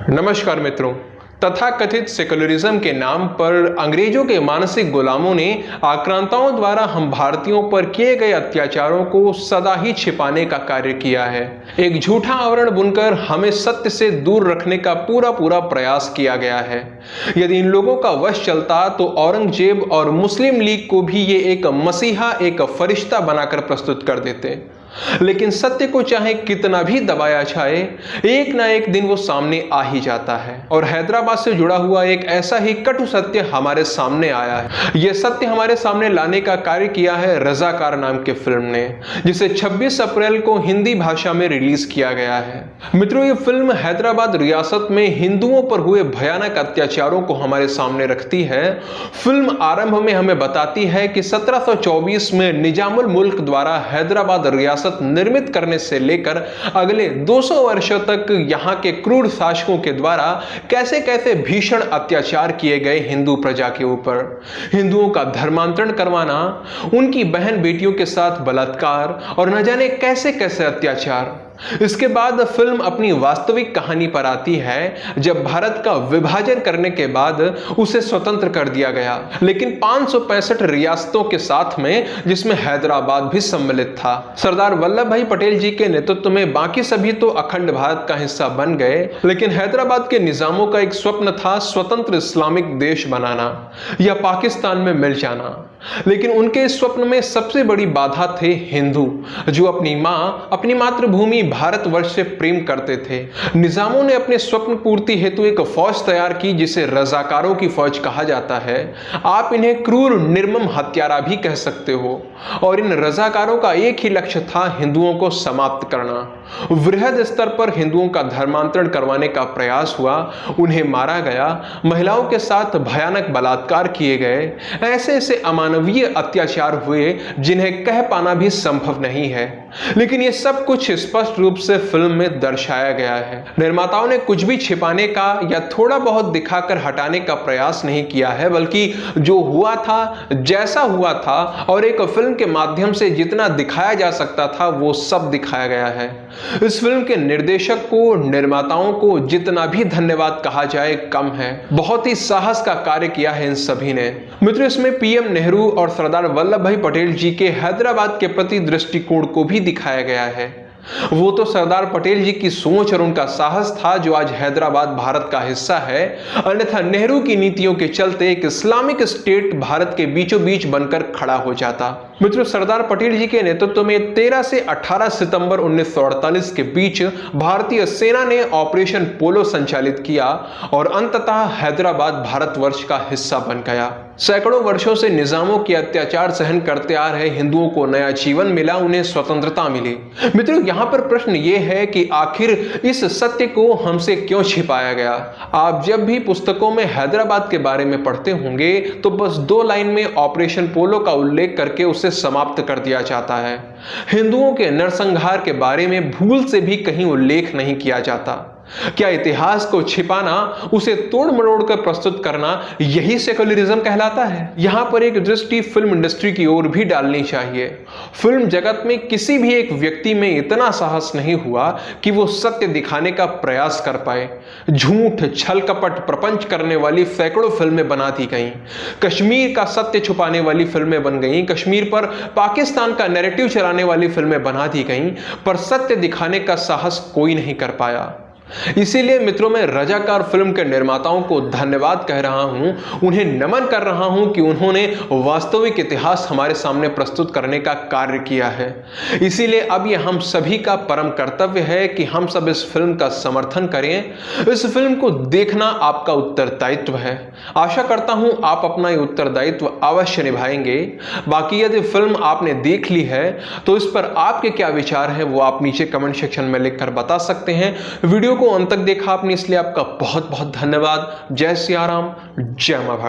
नमस्कार मित्रों। तथाकथित सेकुलरिज्म के नाम पर अंग्रेजों के मानसिक गुलामों ने आक्रांताओं द्वारा हम भारतीयों पर किए गए अत्याचारों को सदा ही छिपाने का कार्य किया है। एक झूठा आवरण बुनकर हमें सत्य से दूर रखने का पूरा प्रयास किया गया है। यदि इन लोगों का वश चलता तो औरंगजेब और मुस्लिम लीग को भी ये एक मसीहा, एक फरिश्ता बनाकर प्रस्तुत कर देते। लेकिन सत्य को चाहे कितना भी दबाया जाए, एक ना एक दिन वो सामने आ ही जाता है। और हैदराबाद से जुड़ा हुआ एक ऐसा ही कटु सत्य हमारे सामने आया है। यह सत्य हमारे सामने लाने का कार्य किया है रजाकार नाम के फिल्म ने, जिसे 26 अप्रैल को हिंदी भाषा में रिलीज किया गया है। मित्रों, ये फिल्म हैदराबाद रियासत में हिंदुओं पर हुए भयानक अत्याचारों को हमारे सामने रखती है। फिल्म आरंभ में हमें बताती है कि 1724 में निजामुल मुल्क द्वारा हैदराबाद रियासत निर्मित करने से लेकर अगले 200 वर्षों तक यहां के क्रूर शासकों के द्वारा कैसे कैसे भीषण अत्याचार किए गए हिंदू प्रजा के ऊपर। हिंदुओं का धर्मांतरण करवाना, उनकी बहन बेटियों के साथ बलात्कार और न जाने कैसे कैसे अत्याचार। इसके बाद फिल्म अपनी वास्तविक कहानी पर आती है, जब भारत का विभाजन करने के बाद उसे स्वतंत्र कर दिया गया, लेकिन 565 रियासतों के साथ में, जिसमें हैदराबाद भी सम्मिलित था। सरदार वल्लभ भाई पटेल जी के नेतृत्व में बाकी सभी तो अखंड भारत का हिस्सा बन गए, लेकिन हैदराबाद के निजामों का एक स्वप्न था स्वतंत्र इस्लामिक देश बनाना या पाकिस्तान में मिल जाना। लेकिन उनके इस स्वप्न में सबसे बड़ी बाधा थे हिंदू, जो अपनी मां, अपनी मातृभूमि भारतवर्ष से प्रेम करते थे। निजामों ने अपने स्वप्न पूर्ति हेतु एक फौज तैयार की, जिसे रजाकारों की फौज कहा जाता है। आप इन्हें क्रूर निर्मम हत्यारा भी कह सकते हो। और इन रजाकारों का एक ही लक्ष्य था, हिंदुओं को समाप्त करना। वृहद स्तर पर हिंदुओं का धर्मांतरण करवाने का प्रयास हुआ, उन्हें मारा गया, महिलाओं के साथ भयानक बलात्कार किए गए। ऐसे अमानवीय अत्याचार हुए जिन्हें कह पाना भी संभव नहीं है। लेकिन ये सब कुछ स्पष्ट रूप से फिल्म में दर्शाया गया है। निर्माताओं ने कुछ भी छिपाने का या थोड़ा बहुत दिखाकर हटाने का प्रयास नहीं किया है, बल्कि जो हुआ था, जैसा हुआ था और एक फिल्म के माध्यम से जितना दिखाया जा सकता था, वो सब दिखाया गया है। इस फिल्म के निर्देशक को, निर्माताओं को जितना भी धन्यवाद कहा जाए कम है। बहुत ही साहस का कार्य किया है इन सभी ने। मित्रों, इसमें पीएम नेहरू और सरदार वल्लभ भाई पटेल जी के हैदराबाद के प्रति दृष्टिकोण को भी दिखाया गया है। वो तो सरदार पटेल जी की सोच और उनका साहस था जो आज हैदराबाद भारत का हिस्सा है, अन्यथा नेहरू की नीतियों के चलते एक इस्लामिक स्टेट भारत के बीचों बीच बनकर खड़ा हो जाता। मित्रों, सरदार पटेल जी के नेतृत्व में 13 से 18 सितंबर 1948 के बीच भारतीय सेना ने ऑपरेशन पोलो संचालित किया और अंततः हैदराबाद भारतवर्ष का हिस्सा बन गया। सैकड़ों वर्षों से निजामों के अत्याचार सहन करते आ रहे हिंदुओं को नया जीवन मिला, उन्हें स्वतंत्रता मिली। मित्रों, यहाँ पर प्रश्न ये है कि आखिर इस सत्य को हमसे क्यों छिपाया गया। आप जब भी पुस्तकों में हैदराबाद के बारे में पढ़ते होंगे तो बस 2 लाइन में ऑपरेशन पोलो का उल्लेख करके उसे समाप्त कर दिया जाता है। हिंदुओं के नरसंहार के बारे में भूल से भी कहीं उल्लेख नहीं किया जाता। क्या इतिहास को छिपाना, उसे तोड़ मरोड़ कर प्रस्तुत करना, यही सेकुलरिज्म कहलाता है? यहां पर एक दृष्टि फिल्म इंडस्ट्री की ओर भी डालनी चाहिए। फिल्म जगत में किसी भी एक व्यक्ति में इतना साहस नहीं हुआ कि वो सत्य दिखाने का प्रयास कर पाए। झूठ, छल कपट, प्रपंच करने वाली सैकड़ों फिल्में बना दी गईं। कश्मीर का सत्य छुपाने वाली फिल्में बन गईं। कश्मीर पर पाकिस्तान का नैरेटिव चलाने वाली फिल्में बना दी गईं, पर सत्य दिखाने का साहस कोई नहीं कर पाया। इसीलिए मित्रों, मैं रजाकार फिल्म के निर्माताओं को धन्यवाद कह रहा हूं, उन्हें नमन कर रहा हूं कि उन्होंने वास्तविक इतिहास हमारे सामने प्रस्तुत करने का कार्य किया है। इसीलिए अब यह हम सभी का परम कर्तव्य है कि हम सब इस फिल्म का समर्थन करें। इस फिल्म को देखना आपका उत्तरदायित्व है। आशा करता हूं आप अपना ये उत्तरदायित्व अवश्य निभाएंगे। बाकी यदि फिल्म आपने देख ली है तो इस पर आपके क्या विचार हैं, वो आप नीचे कमेंट सेक्शन में लिखकर बता सकते हैं। वीडियो को अंत तक देखा आपने, इसलिए आपका बहुत बहुत धन्यवाद। जय सिया राम, जय मां भारत।